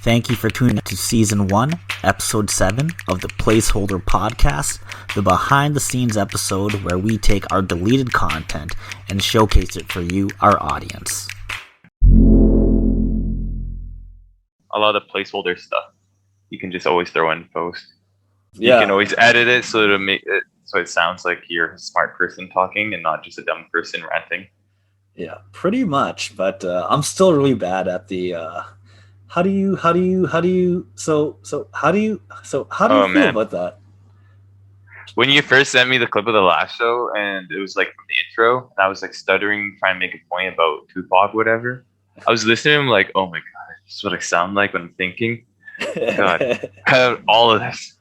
Thank you for tuning in to Season 1, Episode 7 of the Placeholder Podcast, the behind-the-scenes episode where we take our deleted content and showcase it for you, our audience. A lot of placeholder stuff you can just always throw in post. Yeah. You can always edit it so it sounds like you're a smart person talking and not just a dumb person ranting. Yeah, pretty much, but I'm still really bad at the how do you feel about that? When you first sent me the clip of the last show and it was like from the intro, and I was like stuttering trying to make a point about Tupac, whatever. I was listening to him like, oh my god, this is what I sound like when I'm thinking. God, cut out all of this.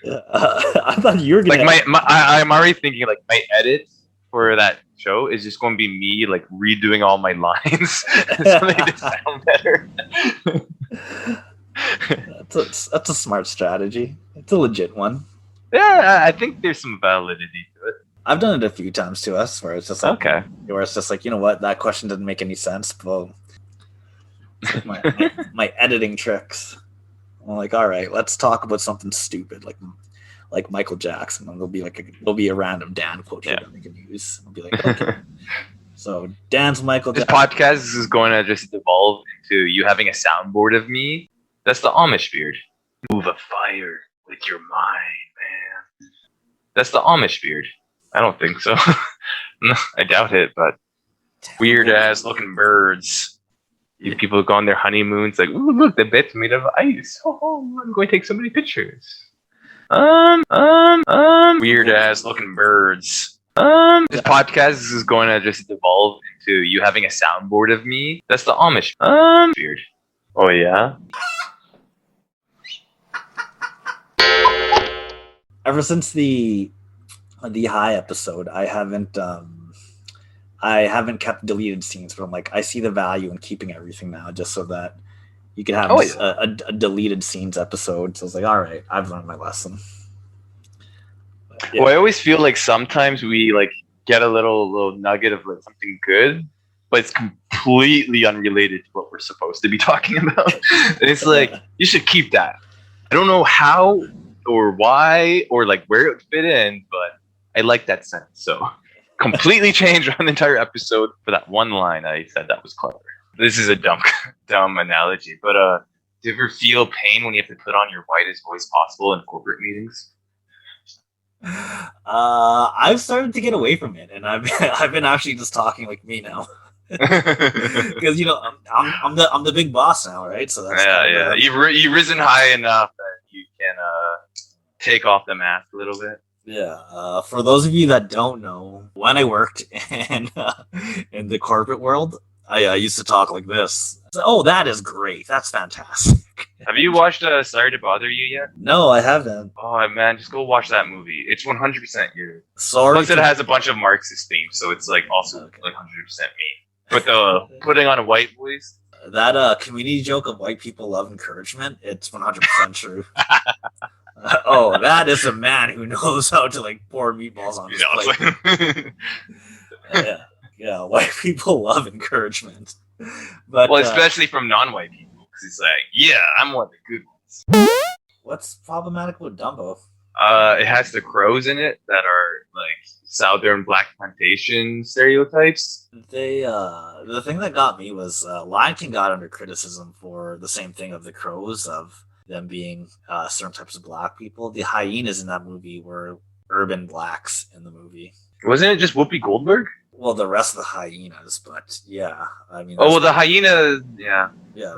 I thought you were gonna like I'm already thinking like my edit for that show is just going to be me like redoing all my lines to make it sound better. That's a smart strategy. It's a legit one. Yeah, I think there's some validity to it. I've done it a few times to us where it's just like, okay, where it's just like, you know what, that question didn't make any sense. But it's like my editing tricks. I'm like, all right, let's talk about something stupid like Michael Jackson, and there'll be a random Dan quote here that we can use. I'll be like, okay. So Dan's Michael Jackson. This podcast is going to just evolve into you having a soundboard of me. That's the Amish beard. Move a fire with your mind, man. That's the Amish beard. I don't think so. No, I doubt it, but weird ass looking birds. You people go on their honeymoons like, ooh, look, the bed's made of ice. Oh, I'm going to take so many pictures. Weird ass looking birds. This podcast is going to just evolve into you having a soundboard of me. That's the Amish beard. Oh yeah. Ever since the high episode, I haven't kept deleted scenes, but I'm like, I see the value in keeping everything now, just so that you could have a deleted scenes episode. So I was like, all right, I've learned my lesson. But, yeah. Well, I always feel like sometimes we like get a little nugget of like something good, but it's completely unrelated to what we're supposed to be talking about. And it's like, you should keep that. I don't know how or why or like where it would fit in, but I like that sentence. So completely change an entire episode for that one line I said that was clever. This is a dumb analogy, but do you ever feel pain when you have to put on your whitest voice possible in corporate meetings? I've started to get away from it, and I've been actually just talking like me now, because I'm the big boss now, right? So that's you've risen high enough that you can take off the mask a little bit. Yeah. For those of you that don't know, when I worked in the corporate world, I used to talk like this. So, oh, that is great. That's fantastic. Have you watched Sorry to Bother You yet? No, I haven't. Oh, man, just go watch that movie. It's 100% you. Sorry. Plus, it has a bunch of Marxist themes, so it's like also like 100% me. But the putting on a white voice. That community joke of white people love encouragement, it's 100% true. Oh, that is a man who knows how to like pour meatballs on his plate. Yeah, white people love encouragement. But especially from non-white people, because it's like, yeah, I'm one of the good ones. What's problematic with Dumbo? It has the crows in it that are like southern black plantation stereotypes. The thing that got me was Lion King got under criticism for the same thing of the crows, of them being certain types of black people. The hyenas in that movie were urban blacks in the movie. Wasn't it just Whoopi Goldberg? Well, the rest of the hyenas, but yeah, I mean. The hyena, yeah. Yeah,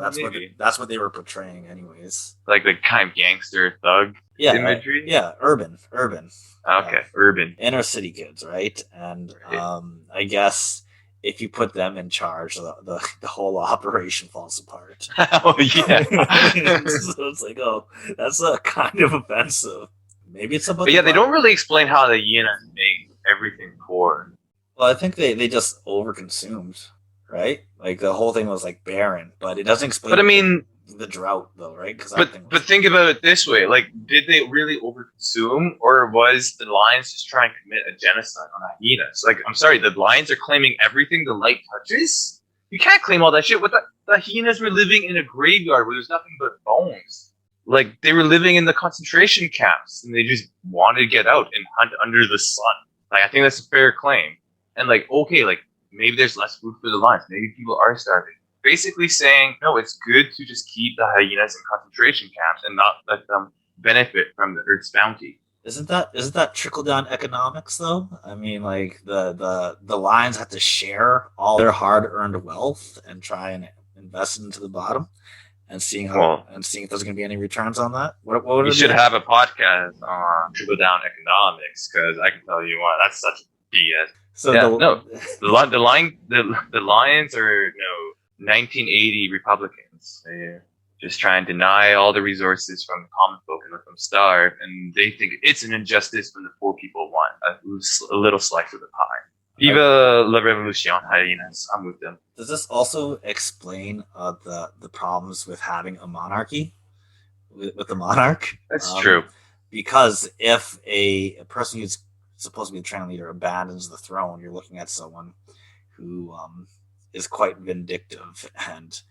that's what they were portraying, anyways. Like the kind of gangster thug imagery. Yeah, urban. Okay, urban. Inner city kids, right? And I guess if you put them in charge, the whole operation falls apart. Oh yeah. So it's like, oh, that's kind of offensive. Maybe it's about. But yeah, they don't really explain how the hyenas make everything poor. Well, I think they just overconsumed, right? Like the whole thing was like barren, but it doesn't explain. But I mean, the drought though, right? But think about it this way: like, did they really overconsume, or was the lions just trying to commit a genocide on hyenas? Like, I'm sorry, the lions are claiming everything the light touches. You can't claim all that shit. What the the hyenas were living in a graveyard where there's nothing but bones. Like, they were living in the concentration camps, and they just wanted to get out and hunt under the sun. Like, I think that's a fair claim. And, like, okay, like, maybe there's less food for the lions. Maybe people are starving. Basically saying, no, it's good to just keep the hyenas in concentration camps and not let them benefit from the Earth's bounty. Isn't that trickle down economics though? I mean, like the lions have to share all their hard earned wealth and try and invest it into the bottom, and seeing if there's going to be any returns on that. What you should have a podcast on trickle down economics, because I can tell you what, that's such BS. So the lions are 1980 Republicans. They just try and deny all the resources from the common folk and let them starve, and they think it's an injustice when the poor people want a little slice of the pie. Viva la revolution, hyenas! I'm with them. Does this also explain the problems with having a monarchy, with the monarch? That's true. Because if a person who's supposed to be the training leader abandons the throne, you're looking at someone who is quite vindictive and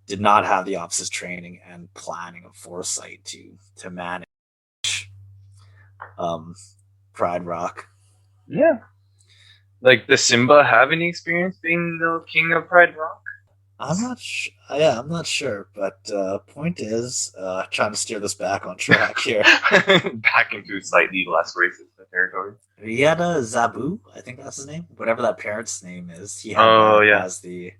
did not have the officer's training and planning and foresight to manage Pride Rock. Yeah. Like, does Simba have any experience being the king of Pride Rock? I'm not sure. But point is, trying to steer this back on track here. Back into slightly less racist territory. He had a Zabu, I think that's his name. Whatever that parent's name is. He had as the...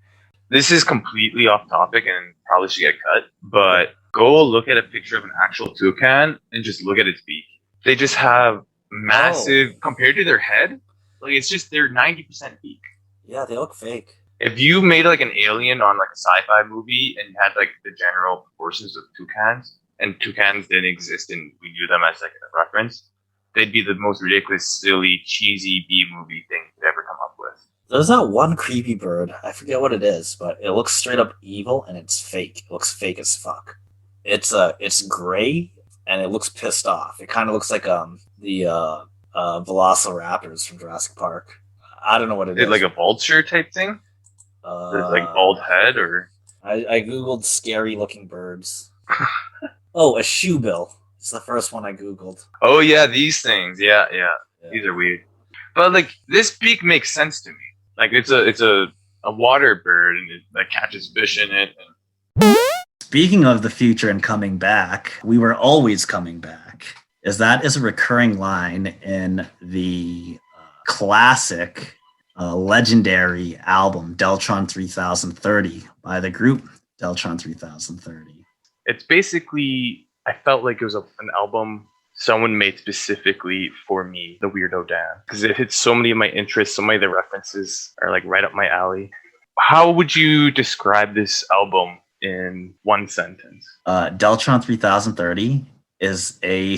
This is completely off topic and probably should get cut, but go look at a picture of an actual toucan and just look at its beak. They just have massive, compared to their head, like, it's just, they're 90% beak. Yeah, they look fake. If you made like an alien on like a sci-fi movie and had like the general proportions of toucans, and toucans didn't exist and we knew them as like a reference, they'd be the most ridiculous, silly, cheesy B-movie thing you could ever come up with. There's that one creepy bird. I forget what it is, but it looks straight up evil and it's fake. It looks fake as fuck. It's gray and it looks pissed off. It kind of looks like the Velociraptors from Jurassic Park. I don't know what it is. Like a vulture type thing? Like bald head or? I googled scary looking birds. Oh, a shoebill. It's the first one I googled. Oh yeah, these things. Yeah. These are weird. But like, this beak makes sense to me. Like, it's a water bird and it like catches fish in it. Speaking of the future and coming back, we were always coming back. That is a recurring line in the classic, legendary album Deltron 3030 by the group Deltron 3030. It's basically, I felt like it was an album someone made specifically for me, the Weirdo Dan, because it hits so many of my interests. So many of the references are like right up my alley. How would you describe this album in one sentence? Deltron 3030 is a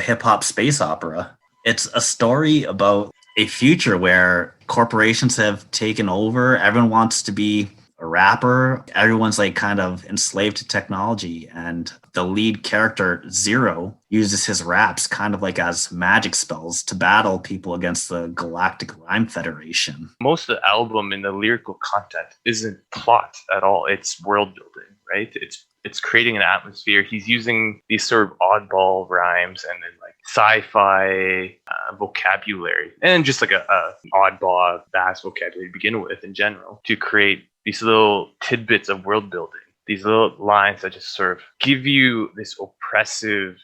hip-hop space opera. It's a story about a future where corporations have taken over. Everyone wants to be a rapper. Everyone's like kind of enslaved to technology, and the lead character Zero uses his raps kind of like as magic spells to battle people against the Galactic Rhyme Federation. Most of the album in the lyrical content isn't plot at all. It's world building, right? It's creating an atmosphere. He's using these sort of oddball rhymes and then like sci-fi vocabulary, and just like a oddball, vast vocabulary to begin with in general, to create these little tidbits of world building, these little lines that just sort of give you this oppressive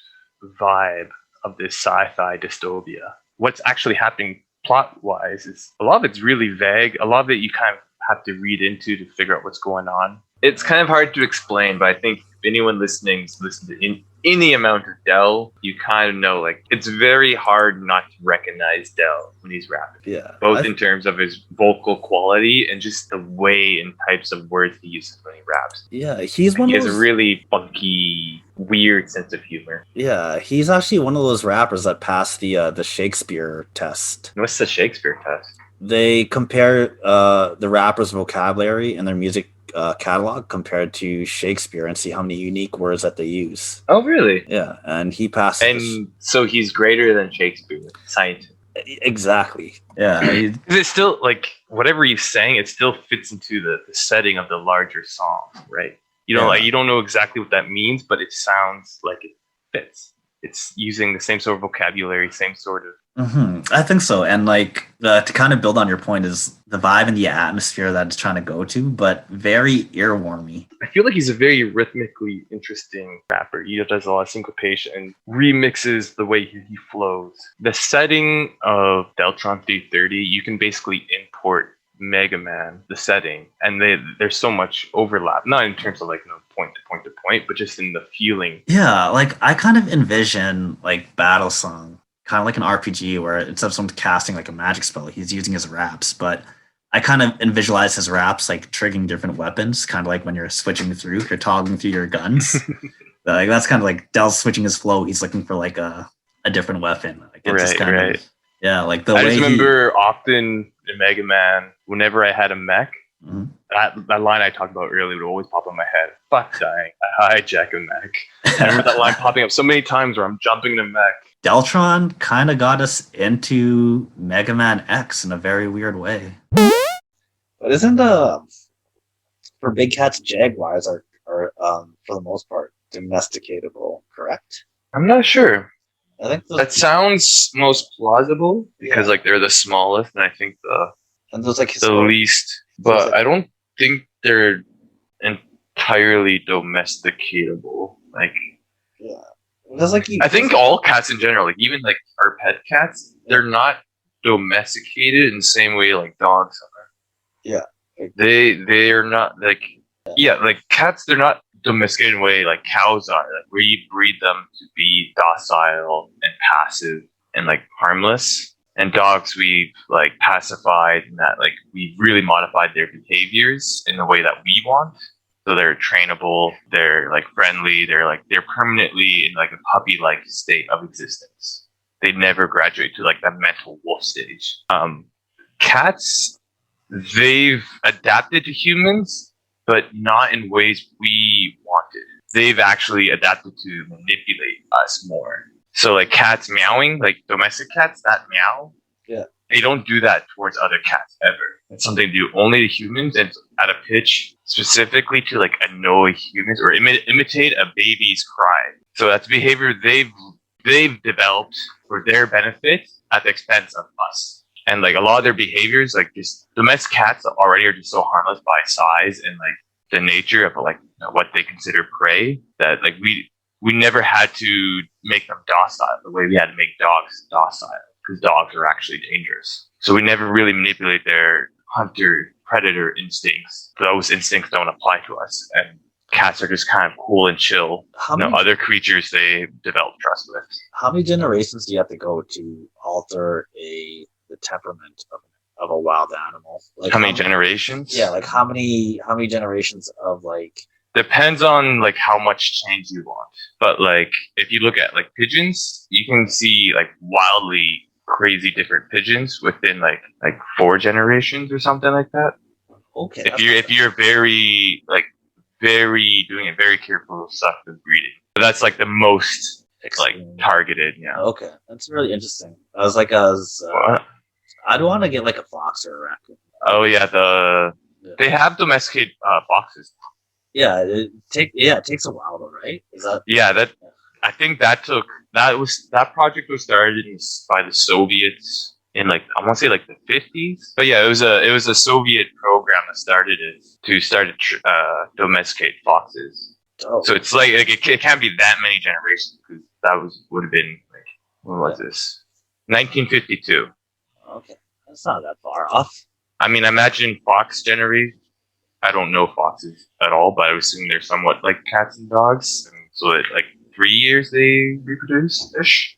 vibe of this sci-fi dystopia. What's actually happening plot-wise is a lot of it's really vague. A lot of it you kind of have to read into to figure out what's going on. It's kind of hard to explain, but I think if anyone listening has listened to any amount of Del, you kind of know, like, it's very hard not to recognize Del when he's rapping. Yeah. Both in terms of his vocal quality and just the way and types of words he uses when he raps. Yeah, he has a really funky, weird sense of humor. Yeah, he's actually one of those rappers that passed the Shakespeare test. What's the Shakespeare test? They compare the rapper's vocabulary and their music catalog compared to Shakespeare and see how many unique words that they use. Oh, really? Yeah, and he passed. And so he's greater than Shakespeare, scientist. Exactly. Yeah. Because it's still like whatever he's saying, it still fits into the setting of the larger song, right? You don't know exactly what that means, but it sounds like it fits. It's using the same sort of vocabulary, same sort of. I think so. And like to kind of build on your point is the vibe and the atmosphere that it's trying to go to, but very earwormy. I feel like he's a very rhythmically interesting rapper. He does a lot of syncopation and remixes the way he flows. The setting of Deltron 330, you can basically import Mega Man, the setting, and there's so much overlap. Not in terms of like point to point to point, but just in the feeling. Yeah, like I kind of envision like Battle Song, kind of like an RPG where instead of someone casting like a magic spell, he's using his raps, but I kind of visualize his raps like triggering different weapons, kind of like when you're switching through, you're toggling through your guns. Like that's kind of like Dell's switching his flow. He's looking for like a different weapon. Like it's just kind of, yeah, like the way. I just remember often in Mega Man, whenever I had a mech, that line I talked about earlier would always pop in my head. Fuck dying, I hijack a mech. I remember that line popping up so many times where I'm jumping the mech. Deltron kind of got us into Mega Man X in a very weird way. But isn't for big cats, jaguars are for the most part domesticatable, correct? I'm not sure. I think that sounds most plausible because like they're the smallest, and I think those like the least. But I don't think they're entirely domesticatable. Like, yeah, because like I think all cats in general, like even like our pet cats, they're not domesticated in the same way like dogs are. Yeah, they are not like like cats. They're not domesticated in a way like cows are, like where you breed them to be docile and passive and like harmless. And dogs we've like pacified and that like we've really modified their behaviors in the way that we want. So they're trainable, they're like friendly, they're permanently in like a puppy-like state of existence. They never graduate to like that mental wolf stage. Cats, they've adapted to humans, but not in ways we wanted. They've actually adapted to manipulate us more. So like cats meowing, like domestic cats, that meow, they don't do that towards other cats ever. It's something they do only to humans, and at a pitch specifically to like annoy humans or imitate a baby's cry. So that's behavior they've developed for their benefit at the expense of us. And like a lot of their behaviors, like just domestic cats already are just so harmless by size and like the nature of like what they consider prey that like we never had to make them docile the way we had to make dogs docile, because dogs are actually dangerous. So we never really manipulate their hunter-predator instincts. Those instincts don't apply to us. And cats are just kind of cool and chill. Other creatures they develop trust with. How many generations do you have to go to alter the temperament of a wild animal? Like how many generations? Yeah, like how many generations of like... Depends on like how much change you want. But like if you look at like pigeons, you can see like wildly crazy different pigeons within like 4 generations or something like that. Okay. If you're very doing it very careful stuff with breeding. But that's like the most like targeted, yeah. Okay. That's really interesting. I'd want to get like a fox or a raccoon. Oh yeah, they have domesticated foxes. Yeah, it takes a while though, right? I think that project was started by the Soviets in like I want to say like the 50s. But yeah, it was a Soviet program that started to domesticate foxes. Oh. So it's like it can't be that many generations because that would have been like when was this? 1952. Okay, that's not that far off. I mean, imagine fox generation. I don't know foxes at all, but I was assuming they're somewhat like cats and dogs. And so at like 3 years they reproduce-ish.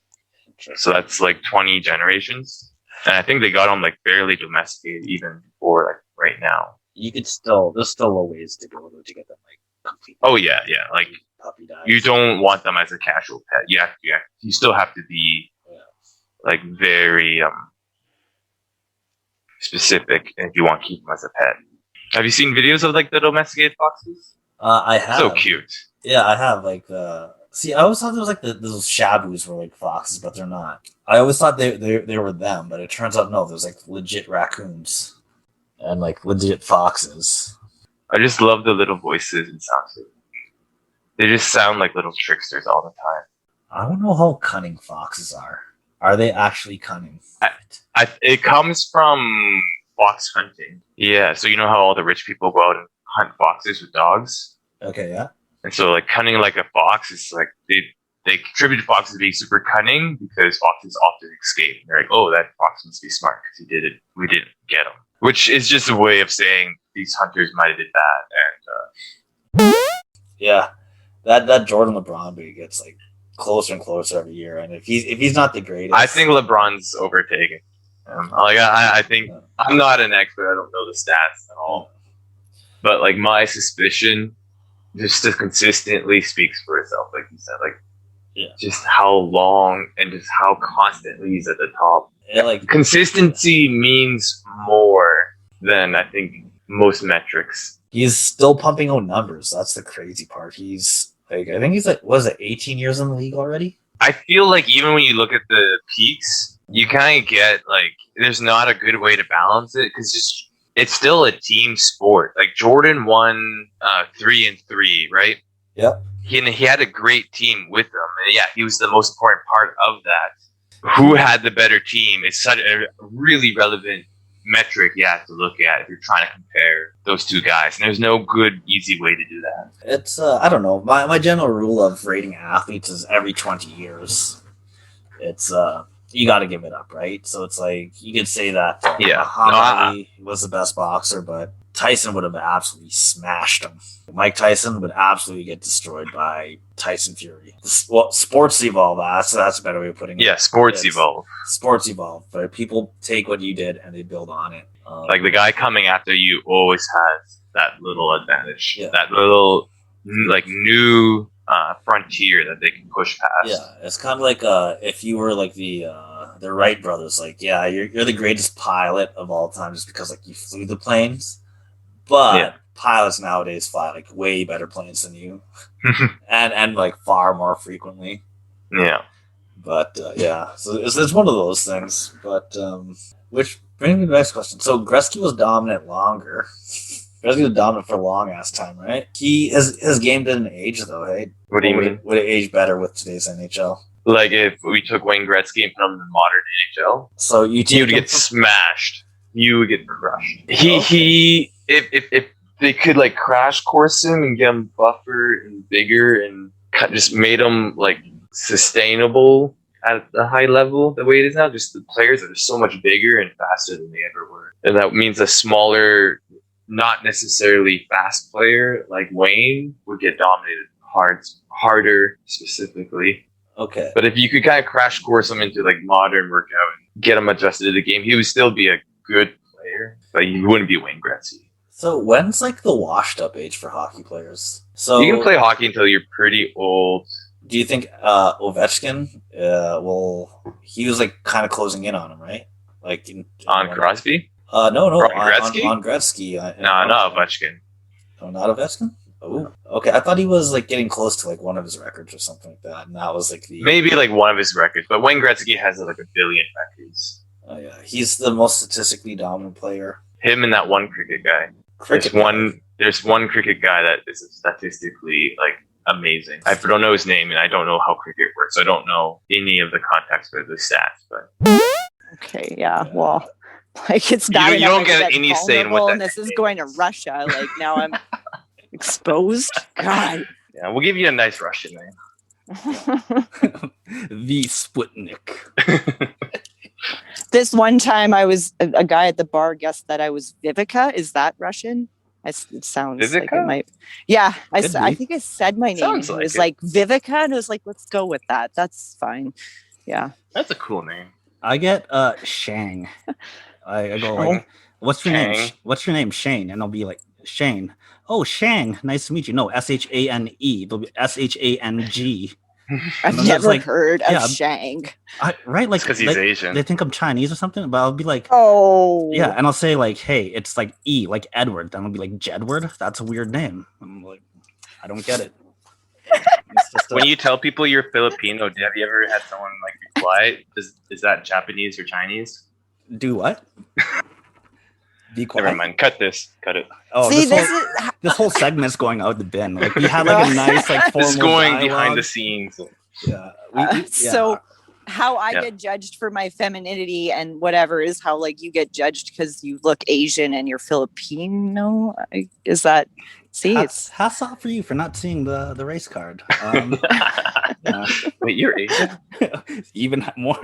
So that's like 20 generations. And I think they got them like barely domesticated even before like right now. There's still a ways to go to get them like completely. Oh yeah. Like puppy dies. You don't want them as a casual pet. You still have to be like very specific if you want to keep them as a pet. Have you seen videos of like the domesticated foxes? I have. So cute. Yeah, I have. Like See, I always thought there was like those shabus were like foxes, but they're not. I always thought they were them, but it turns out no. There's like legit raccoons and like legit foxes. I just love the little voices and sounds. They just sound like little tricksters all the time. I don't know how cunning foxes are. Are they actually cunning? It comes from fox hunting. Yeah, so you know how all the rich people go out and hunt foxes with dogs? Okay, yeah. And so like cunning like a fox is like they contribute to foxes being super cunning because foxes often escape. And they're like, oh, that fox must be smart because he did it. We didn't get him. Which is just a way of saying these hunters might have did that. And Yeah. That Jordan LeBron big gets like closer and closer every year. And if he's not the greatest, I think LeBron's overtaken. I think I'm not an expert. I don't know the stats at all. But like my suspicion just consistently speaks for itself, like you said. Like, just how long and just how constantly he's at the top. like consistency means more than I think most metrics. He's still pumping out numbers. That's the crazy part. He's like, I think he's like, was it 18 years in the league already? I feel like even when you look at the peaks, you kind of get like there's not a good way to balance it because it's still a team sport. Like Jordan won 3-3, right? Yep. He had a great team with him. And yeah, he was the most important part of that. Who had the better team is such a really relevant metric you have to look at if you're trying to compare those two guys. And there's no good, easy way to do that. It's, I don't know. My general rule of rating athletes is every 20 years. It's, you got to give it up, right? So it's like, you could say that Muhammad Ali was the best boxer, but Tyson would have absolutely smashed him. Mike Tyson would absolutely get destroyed by Tyson Fury. Well, sports evolve. That's a better way of putting it. Yeah, sports evolve. Sports evolve. But people take what you did and they build on it. Like the guy coming after you always has that little advantage. Yeah. That little like new frontier that they can push past. Yeah, it's kind of like if you were like the Wright brothers. Like, yeah, you're the greatest pilot of all time just because like you flew the planes. But pilots nowadays fly like way better planes than you, and like far more frequently. Yeah, but so it's one of those things. But which brings me to the next question. So Gretzky was dominant longer. Gretzky was dominant for a long ass time, right? His game didn't age though. Hey, what do you mean? Would it age better with today's NHL? Like if we took Wayne Gretzky and put him in the modern NHL, so you would get smashed. You would get crushed. If they could like crash course him and get him buffer and bigger and just made him like sustainable at the high level the way it is now, just the players that are so much bigger and faster than they ever were. And that means a smaller, not necessarily fast player like Wayne would get dominated harder specifically. Okay. But if you could kind of crash course him into like modern workout and get him adjusted to the game, he would still be a good player, but he wouldn't be Wayne Gretzky. So when's like the washed up age for hockey players? So you can play hockey until you're pretty old. Do you think Ovechkin he was like kind of closing in on him, right? Like on Crosby? No, on Gretzky? On Gretzky. No, not Ovechkin. Oh, not Ovechkin? Oh, okay. I thought he was like getting close to like one of his records or something like that, and that was like maybe like one of his records. But Wayne Gretzky has like 1 billion records. Oh yeah, he's the most statistically dominant player. Him and that one cricket guy. There's one cricket guy that is statistically like amazing. I don't know his name and I don't know how cricket works. So I don't know any of the context of the stats. But okay, yeah. Well, like it's bad. You don't get any say in what that. And this is going to Russia. Like now I'm exposed. God. Yeah, we'll give you a nice Russian name. The Sputnik. This one time I was a guy at the bar guessed that I was Vivica. Is that Russian? It sounds Vivica? Like it might. Yeah, I think I said my name. Sounds like it was like Vivica, and I was like, let's go with that. That's fine. Yeah, that's a cool name. I get Shang. I go like, what's your name? What's your name? Shane, and I'll be like Shane. Oh, Shang, nice to meet you. No, Shane. It'll be Shang. I've never heard of Shang. Right, like because he's Asian. They think I'm Chinese or something, but I'll be like, oh, yeah, and I'll say like, hey, it's like E, like Edward. Then I'll be like Jedward. That's a weird name. I'm like, I don't get it. when you tell people you're Filipino, have you ever had someone like reply, is that Japanese or Chinese? Do what? Be quiet. Never mind. Cut this. Cut it. Oh, see, this whole segment's going out the bin. Like we had like a nice like formal. It's going dialogue. behind the scenes. Yeah. So how I get judged for my femininity and whatever is how like you get judged because you look Asian and you're Filipino. Is that? See, it's hats off for you for not seeing the race card. Wait, you're Asian? Even more.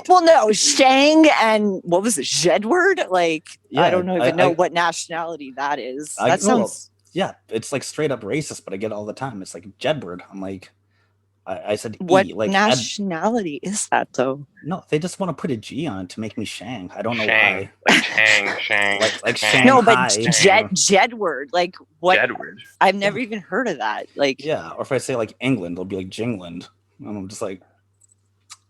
Well, no, Shang and what was it, Jedward? Like, I don't even know what nationality that is. That sounds. Yeah, it's like straight up racist, but I get it all the time. It's like Jedward. I'm like, I said, what nationality is that though? No, they just want to put a G on it to make me Shang. I don't know why. Like Shang. like Shanghai. No, but Jedward. Like what? Jedward. I've never even heard of that. Like or if I say like England, it'll be like Jingland. And I'm just like,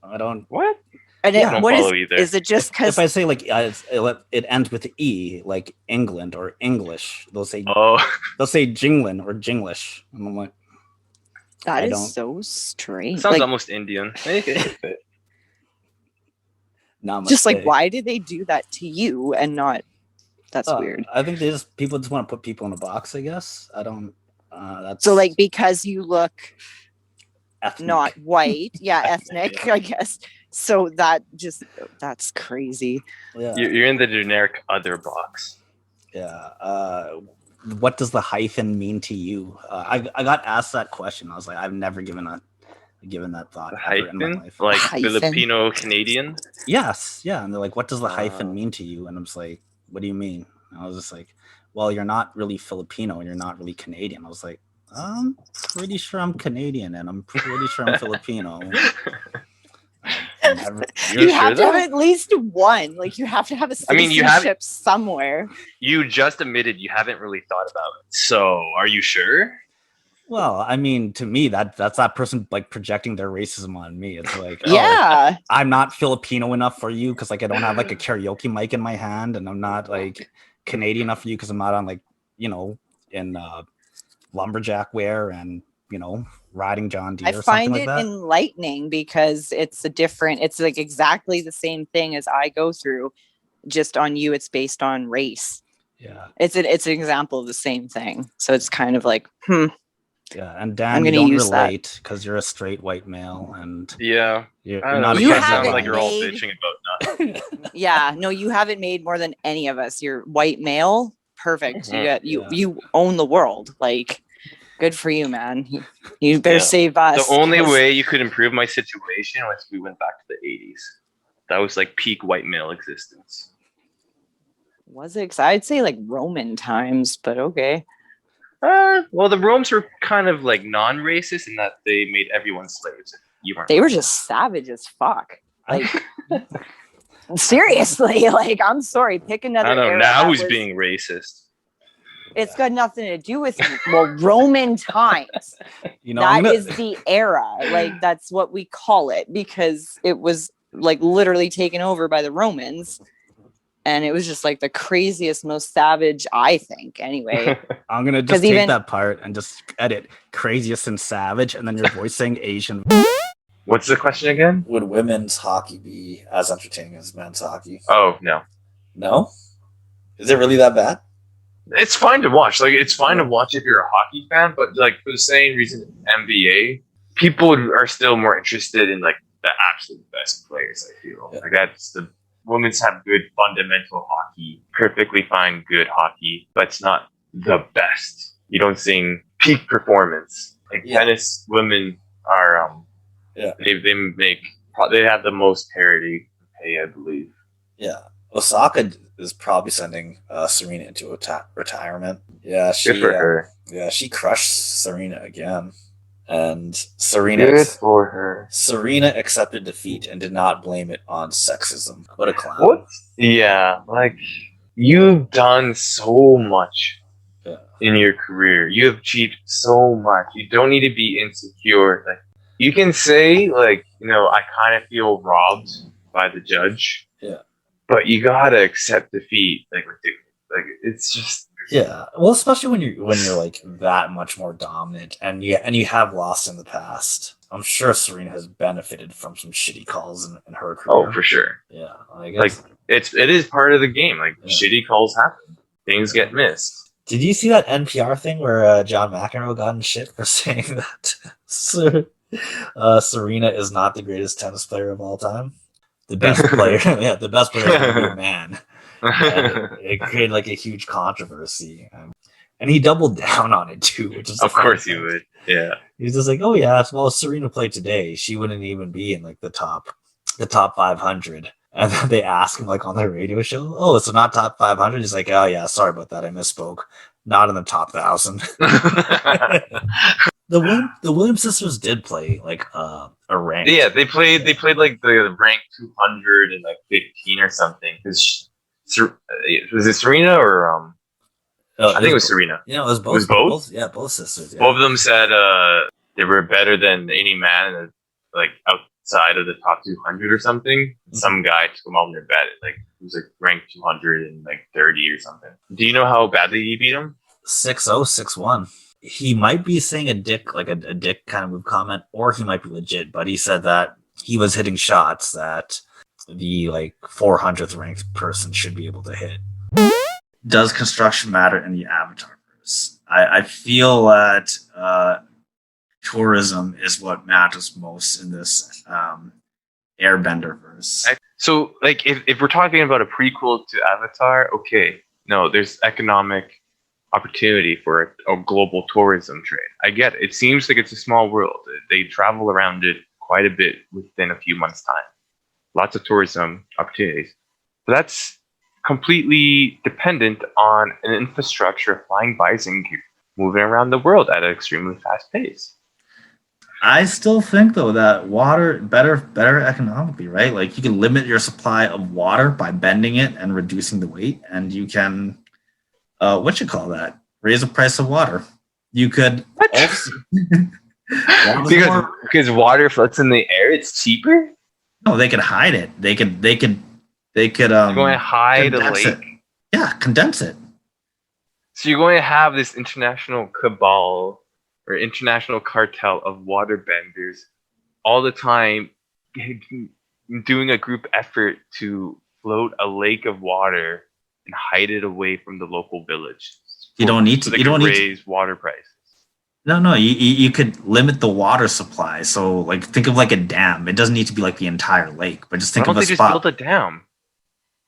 I don't. What? And what is it just because if I say like it ends with E, like England or English, they'll say Jingland or Jinglish, and I'm like. That is so strange. Sounds almost Indian. Just like, why did they do that to you and not? That's weird. I think people just want to put people in a box. I guess I don't. That's so like because you look ethnic. Not white, ethnic, I guess. So that's crazy. Yeah, you're in the generic other box. Yeah. What does the hyphen mean to you? I got asked that question. I was like, I've never given that thought ever in my life. Like Filipino Canadian? Yes, yeah. And they're like, what does the hyphen mean to you? And I'm just like, what do you mean? And I was just like, well, you're not really Filipino and you're not really Canadian. I was like, I'm pretty sure I'm Canadian and I'm pretty sure I'm Filipino. You have to have at least one. Like you have to have a citizenship somewhere. You just admitted you haven't really thought about it. So are you sure? Well, I mean, to me, that's that person like projecting their racism on me. It's like, I'm not Filipino enough for you because like I don't have like a karaoke mic in my hand, and I'm not like Canadian enough for you because I'm not on like in lumberjack wear and riding John Deere. I find it enlightening because it's like exactly the same thing as I go through. Just on you, it's based on race. Yeah, it's an example of the same thing. So it's kind of like, Yeah, and Dan, you don't relate because you're a straight white male, and you're not. You sound like you're all bitching about nothing. Yeah, no, you haven't made more than any of us. You're white male, perfect. Mm-hmm. You own the world. Like, good for you, man. You better save us. The only way you could improve my situation was if we went back to the 80s. That was like peak white male existence. Was it? 'Cause I'd say like Roman times, but okay. Well, the Romans were kind of like non-racist in that they made everyone slaves. They were just savage as fuck. Like, seriously, like, I'm sorry. Pick another. I don't know. Now who's being racist? It's got nothing to do with Roman times. That is the era. Like, that's what we call it because it was like literally taken over by the Romans. And it was just like the craziest, most savage, I think, anyway. I'm going to just take that part and just edit craziest and savage, and then your voice saying Asian. What's the question again? Would women's hockey be as entertaining as men's hockey? Oh, no. No? Is it really that bad? It's fine to watch. Like, it's fine to watch if you're a hockey fan, but like for the same reason, NBA, people are still more interested in like the absolute best players, I feel. Yeah. Like that's the... Women's have good fundamental hockey, perfectly fine, good hockey, but it's not the best. You don't sing peak performance. Like tennis women are, they have the most parity pay, I believe. Yeah. Osaka is probably sending Serena into retirement. Yeah, good for her. Yeah, she crushed Serena again. And Serena accepted defeat and did not blame it on sexism. What a clown. What? Yeah, like you've done so much in your career. You have achieved so much. You don't need to be insecure. Like you can say, like, I kind of feel robbed by the judge. Yeah. But you gotta accept defeat. Like it's just Yeah, well, especially when you're like that much more dominant, and you have lost in the past. I'm sure Serena has benefited from some shitty calls in her career. Oh, for sure. Yeah, I guess. Like it is part of the game. Like shitty calls happen, things get missed. Did you see that NPR thing where John McEnroe got in shit for saying that Serena is not the greatest tennis player of all time? The best player, the best player is going to be a man. It created like a huge controversy, and he doubled down on it too. Which is of course he would. Yeah, he's just like, oh yeah, well, if Serena played today, she wouldn't even be in like the top 500. And then they ask him like on the radio show, oh, so not top 500. He's like, oh yeah, sorry about that, I misspoke. Not in the top 1,000. The Williams sisters did play like a rank. Yeah, they played like the rank 200 and like 15 or something. Was it Serena or I think it was Serena. Yeah, it was both. Both sisters. Yeah. Both of them said they were better than any man like outside of the top 200 or something. Mm-hmm. Some guy took them all in their bet. Like he was like ranked 200 and like 30 or something. Do you know how badly he beat him? 6-0, 6-1. He might be saying a dick kind of move comment, or he might be legit. But he said that he was hitting shots that the like 400th ranked person should be able to hit. Does construction matter in the Avatar verse? I feel that tourism is what matters most in this Airbender verse. So, like, if we're talking about a prequel to Avatar, okay, no, there's economic opportunity for a global tourism trade. I get it. It seems like it's a small world. They travel around it quite a bit within a few months' time. Lots of tourism opportunities. But that's completely dependent on an infrastructure of flying bison moving around the world at an extremely fast pace. I still think though that water better economically, right? Like you can limit your supply of water by bending it and reducing the weight, and you can raise the price of water. You could also because water floats in the air, it's cheaper. No, they could hide it. They could you're going to hide a lake? It. Yeah, condense it. So you're going to have this international cabal or international cartel of waterbenders all the time doing a group effort to float a lake of water and hide it away from the local village. You don't need to raise water prices. No, you could limit the water supply. So like think of like a dam. It doesn't need to be like the entire lake, but just think of a spot. Why don't they just build a dam?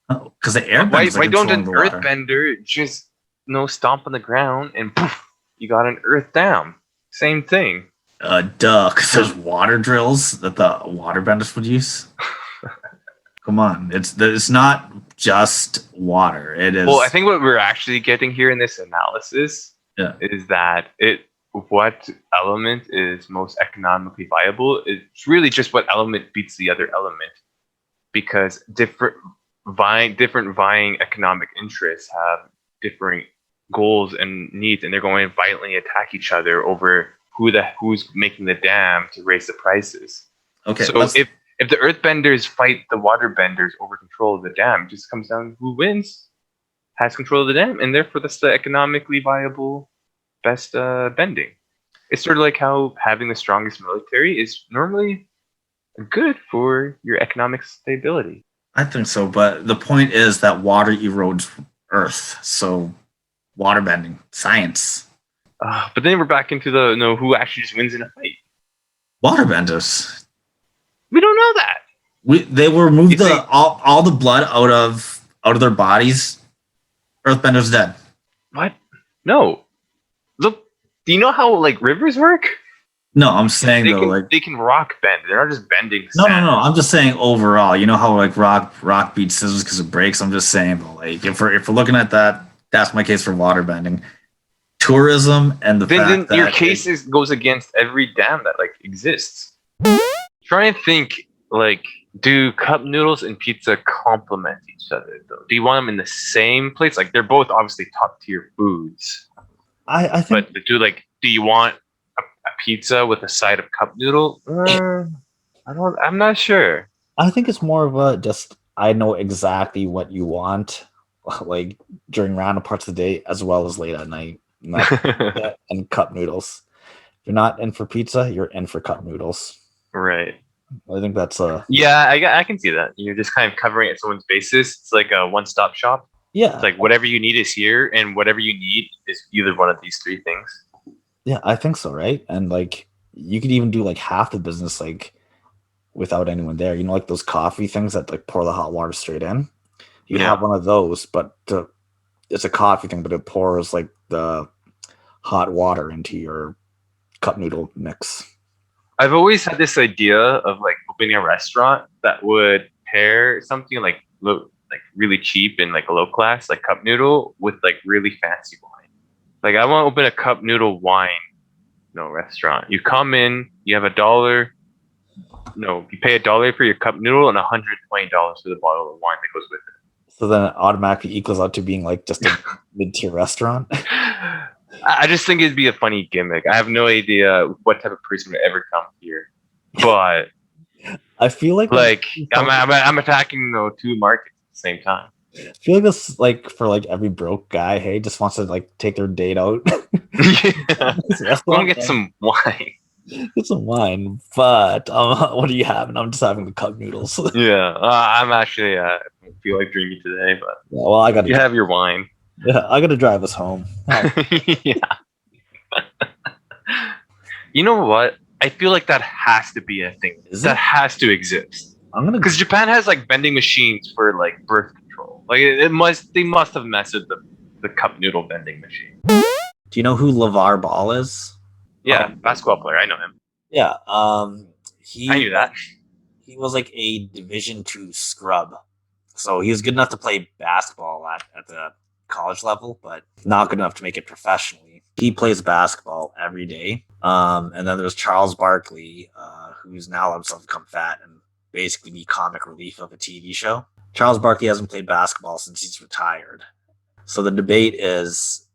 Because the airbenders why don't an earthbender just stomp on the ground and poof, you got an earth dam? Same thing. Because there's water drills that the waterbenders would use. Come on, it's not just water. It is. Well, I think what we're actually getting here in this analysis is that what element is most economically viable. It's really just what element beats the other element, because different vying economic interests have different goals and needs, and they're going to violently attack each other over who's making the dam to raise the prices. Okay. So if the earthbenders fight the waterbenders over control of the dam, it just comes down to who wins, has control of the dam, and therefore that's the economically viable best bending. It's sort of like how having the strongest military is normally good for your economic stability. I think so, but the point is that water erodes Earth, so waterbending, science. But then we're back into the who actually just wins in a fight. Waterbenders. We don't know that. They will remove all the blood out of their bodies. Earthbender's dead. What? No. Look, do you know how like rivers work? No, I'm saying they can rock bend. They're not just bending. No. I'm just saying overall. You know how like rock beats scissors because it breaks. I'm just saying, but like if we're looking at that, that's my case for waterbending. Tourism and the fact then that your case goes against every dam that like exists. Try and think like, do cup noodles and pizza complement each other though? Do you want them in the same place? Like they're both obviously top tier foods. I think. But do you want a pizza with a side of cup noodle? I'm not sure. I think it's more of a just I know exactly what you want. like during random parts of the day as well as late at night. And cup noodles. If you're not in for pizza, you're in for cup noodles. Right. I think that's yeah, I can see that. You're just kind of covering at someone's basis. It's like a one-stop shop. Yeah. It's like whatever you need is here, and whatever you need is either one of these three things. Yeah, I think so, right? And like you could even do like half the business like without anyone there. You know, like those coffee things that like pour the hot water straight in. You have one of those, but it's a coffee thing, but it pours like the hot water into your cup noodle mix. I've always had this idea of like opening a restaurant that would pair something like really cheap and like low class, like cup noodle, with like really fancy wine. Like I want to open a cup noodle wine restaurant. You come in, you have $1. No, you pay $1 for your cup noodle and $120 for the bottle of wine that goes with it. So then it automatically equals out to being like just a mid-tier restaurant. I just think it'd be a funny gimmick. I have no idea what type of person would ever come here, but I feel like I'm attacking two markets at the same time. I feel like this like for like every broke guy, hey, just wants to like take their date out. Yeah, go and get some wine. Get some wine, but what are you having? I'm just having the cup noodles. Yeah, I'm actually I feel like drinking today, but well, I got. You have your wine. Yeah, I got to drive us home. Yeah. You know what? I feel like that has to be a thing. That has to exist. Because Japan has like vending machines for like birth control. Like they must have messed with the cup noodle vending machine. Do you know who LeVar Ball is? Yeah, basketball player. I know him. Yeah. I knew that. He was like a Division II scrub, so he was good enough to play basketball at the college level, but not good enough to make it professionally. He plays basketball every day. And then there's Charles Barkley, who's now let himself become fat and basically be comic relief of a TV show. Charles Barkley hasn't played basketball since he's retired. So the debate is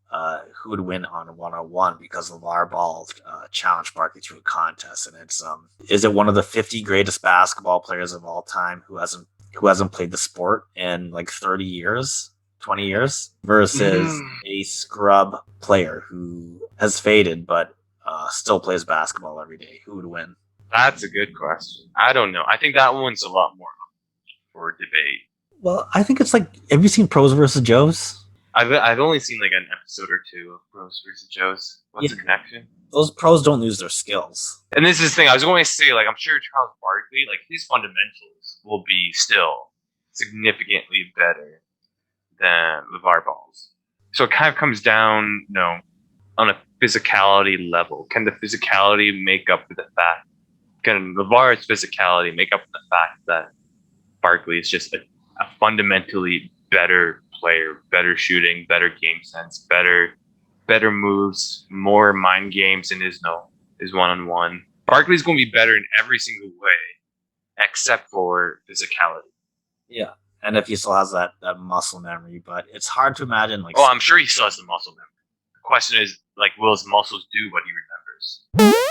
who would win on a one-on-one, because LeVar Ball challenged Barkley to a contest, and it's is it one of the 50 greatest basketball players of all time who hasn't played the sport in like 30 years? 20 years versus a scrub player who has faded but still plays basketball every day. Who would win? That's a good question. I don't know. I think that one's a lot more for debate. Well, I think it's like, have you seen Pros versus Joes? I've only seen like an episode or two of Pros versus Joes. What's the connection? Those pros don't lose their skills. And this is the thing. I was going to say, like, I'm sure Charles Barkley, like his fundamentals will be still significantly better than LeVar Ball's. So it kind of comes down, on a physicality level. Can the physicality make up for the fact? Can LeVar's physicality make up for the fact that Barkley is just a fundamentally better player, better shooting, better game sense, better moves, more mind games in his one-on-one? Barkley's going to be better in every single way, except for physicality. Yeah. And if he still has that muscle memory, but it's hard to imagine. Like, I'm sure he still has the muscle memory. The question is, like, will his muscles do what he remembers?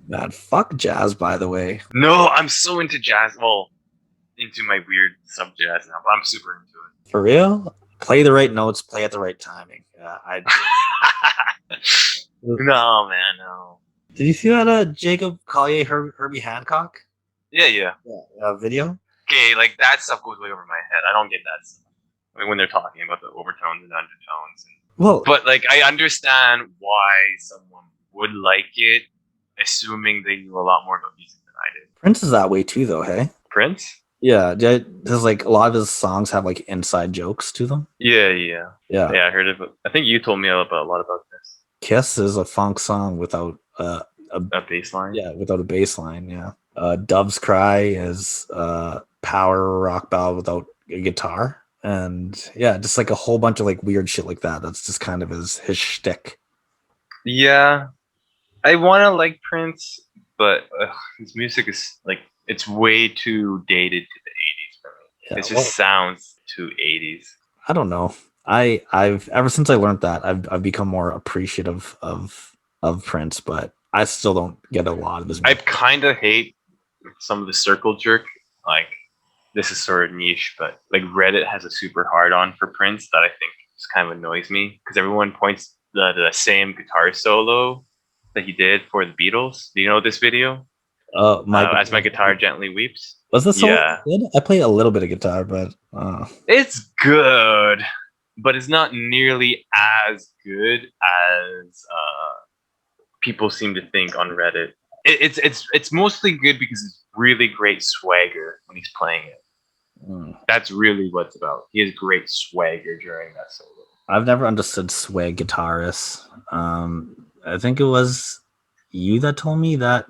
Man, fuck jazz, by the way. No, I'm so into jazz. Well, into my weird sub jazz now, but I'm super into it. For real? Play the right notes, play at the right timing. No, man, no. Did you see that Jacob Collier, Herbie Hancock? Yeah. Video? Okay, like that stuff goes way over my head. I don't get that stuff. I mean, when they're talking about the overtones and undertones. But like, I understand why someone would like it, assuming they knew a lot more about music than I did. Prince is that way too, though. Hey, Prince? Yeah, there's like a lot of his songs have like inside jokes to them. Yeah. I heard of it. I think you told me a lot about this. Kiss is a funk song without a bass line. Yeah, without a bass line. Yeah. Dove's Cry is power rock ballad without a guitar, and yeah, just like a whole bunch of like weird shit like that. That's just kind of his shtick. Yeah, I want to like Prince, but his music is like, it's way too dated to the 80s for me. Yeah, it just sounds too 80s. I don't know. I've ever since I learned that, I've become more appreciative of Prince, but I still don't get a lot of his music. I kind of hate some of the circle jerk, like this is sort of niche, but like Reddit has a super hard on for Prince that I think just kind of annoys me because everyone points the same guitar solo that he did for the Beatles. Do you know this video? As my guitar gently weeps. Was this solo good? I play a little bit of guitar, but it's good, but it's not nearly as good as people seem to think on Reddit. It's mostly good because it's really great swagger when he's playing it. That's really what it's about. He has great swagger during that solo. I've never understood swag guitarists. I think it was you that told me that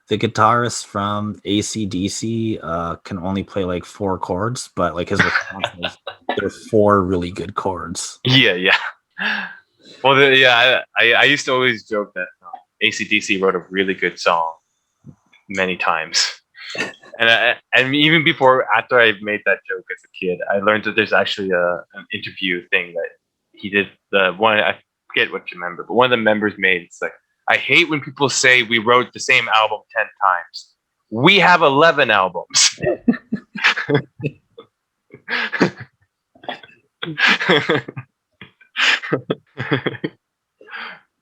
the guitarist from AC/DC can only play like 4 chords, but like his response was there are 4 really good chords. Yeah. Well, I used to always joke that AC/DC wrote a really good song many times. And even after I made that joke as a kid, I learned that there's actually an interview thing that he did. The one, I forget what you remember, but one of the members made, it's like, I hate when people say we wrote the same album 10 times. We have 11 albums.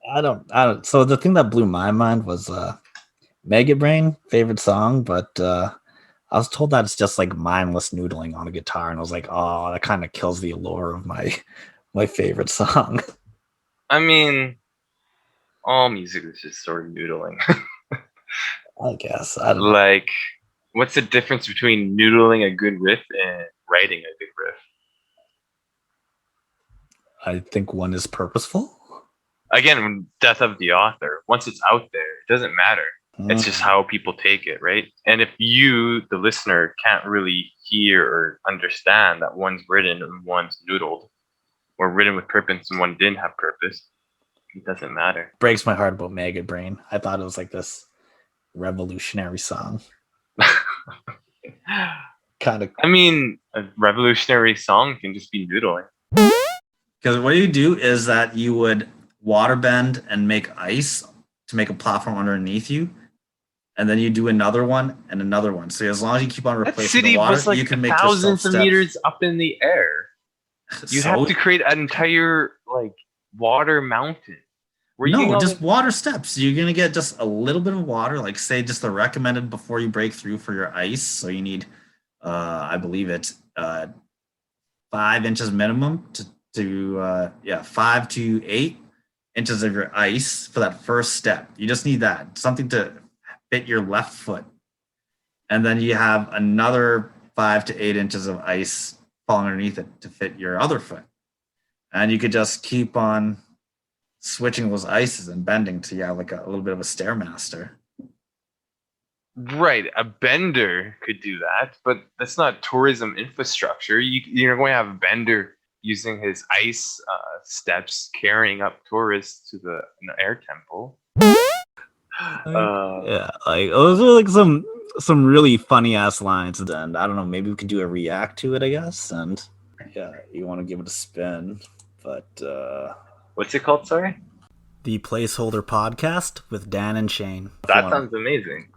I don't. So the thing that blew my mind was Mega Brain, favorite song, but I was told that it's just like mindless noodling on a guitar, and I was like, oh, that kind of kills the allure of my favorite song. I mean, all music is just sort of noodling. I guess. I don't know. Like, what's the difference between noodling a good riff and writing a good riff? I think one is purposeful. Again, death of the author. Once it's out there, it doesn't matter. It's just how people take it, right? And if you, the listener, can't really hear or understand that one's written and one's noodled, or written with purpose and one didn't have purpose, it doesn't matter. Breaks my heart about Maggot Brain. I thought it was like this revolutionary song. Kind of. I mean, a revolutionary song can just be noodling. Because what you do is that you would water bend and make ice to make a platform underneath you, and then you do another one and another one. So as long as you keep on replacing the water, was like you can make thousands of meters up in the air. You have to create an entire like water mountain. No, just water steps. You're gonna get just a little bit of water, like say just the recommended before you break through for your ice. So you need, I believe it's 5 inches minimum to 5 to 8 inches of your ice for that first step. You just need that, something to fit your left foot. And then you have another 5 to 8 inches of ice falling underneath it to fit your other foot. And you could just keep on switching those ices and bending to like a little bit of a Stairmaster. Right, a bender could do that, but that's not tourism infrastructure. You're going to have a bender using his ice steps carrying up tourists to the air temple. Yeah, like those are like some really funny ass lines, and I don't know, maybe we could do a react to it, I guess. And yeah, you want to give it a spin, but what's it called? Sorry, the Placeholder Podcast with Dan and Shane. That sounds amazing.